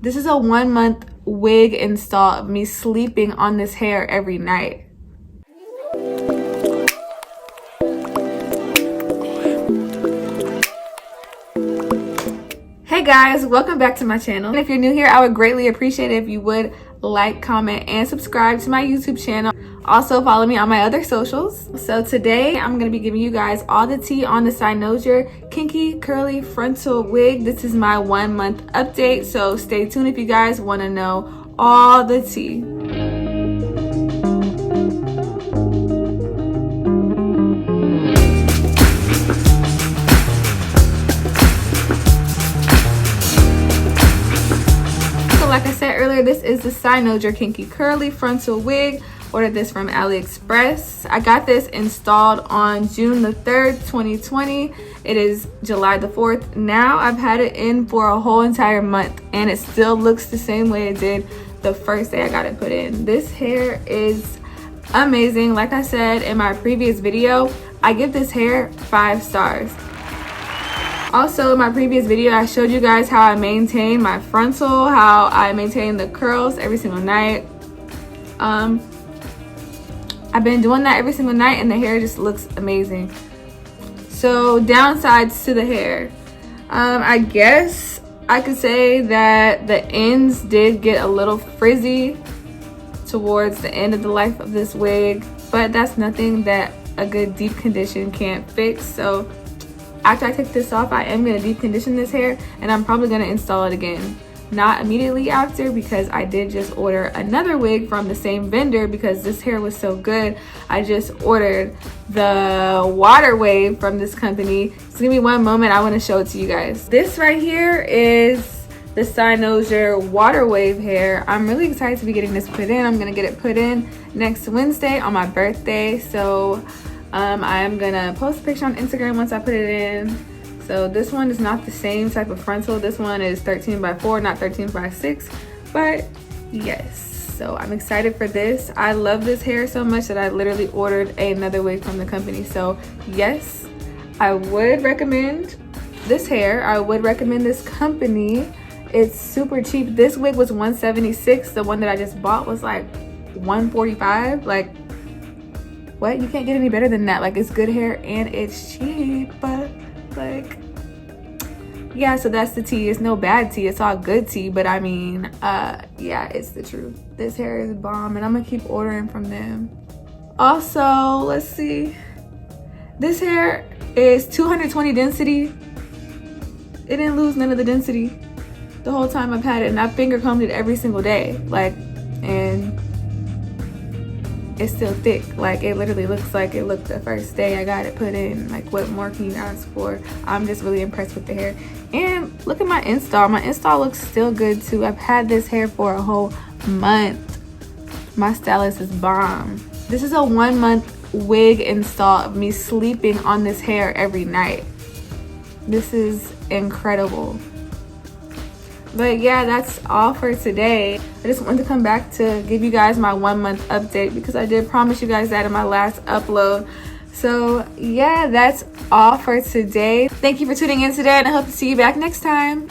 This is a 1-month wig install of me sleeping on this hair every night. Hey guys, welcome back to my channel. If you're new here, I would greatly appreciate it if you would like, comment, and subscribe to my YouTube channel. Also follow me on my other socials. So today I'm going to be giving you guys all the tea on the CYNOSURE Kinky Curly Frontal Wig. This is my 1-month update, so stay tuned if you guys want to know all the tea. Like I said earlier, this is the CYNOSURE Kinky Curly Frontal Wig. Ordered this from AliExpress. I got this installed on June the 3rd, 2020. It is July the 4th. Now I've had it in for a whole entire month and it still looks the same way it did the first day I got it put in. This hair is amazing. Like I said in my previous video, I give this hair 5 stars. Also, in my previous video, I showed you guys how I maintain my frontal, how I maintain the curls every single night. I've been doing that every single night and the hair just looks amazing. So, downsides to the hair. I guess I could say that the ends did get a little frizzy towards the end of the life of this wig, but that's nothing that a good deep condition can't fix. So, after I take this off, I am going to deep condition this hair and I'm probably going to install it again. Not immediately after, because I did just order another wig from the same vendor because this hair was so good. I just ordered the water wave from this company. So give me one moment, I want to show it to you guys. This right here is the CYNOSURE water wave hair. I'm really excited to be getting this put in. I'm going to get it put in next Wednesday on my birthday. So I am gonna post a picture on Instagram once I put it in. So this one is not the same type of frontal. This one is 13x4, not 13x6, but yes. So I'm excited for this. I love this hair so much that I literally ordered another wig from the company. So yes, I would recommend this hair. I would recommend this company. It's super cheap. This wig was $176. The one that I just bought was like $145. Like, what? You can't get any better than that. Like, it's good hair and it's cheap. Like, yeah, so that's the tea. It's no bad tea, it's all good tea, but I mean, yeah, it's the truth. This hair is bomb and I'm gonna keep ordering from them. Also, let's see, this hair is 220 density. It didn't lose none of the density the whole time I've had it, and I finger combed it every single day, like, and it's still thick. Like, it literally looks like it looked the first day I got it put in. Like, what more can you ask for? I'm just really impressed with the hair. And look at my install. My install looks still good too. I've had this hair for a whole month. My stylist is bomb. This is a 1-month wig install of me sleeping on this hair every night. This is incredible. But yeah, that's all for today. I just wanted to come back to give you guys my 1-month update because I did promise you guys that in my last upload. So yeah, that's all for today. Thank you for tuning in today and I hope to see you back next time.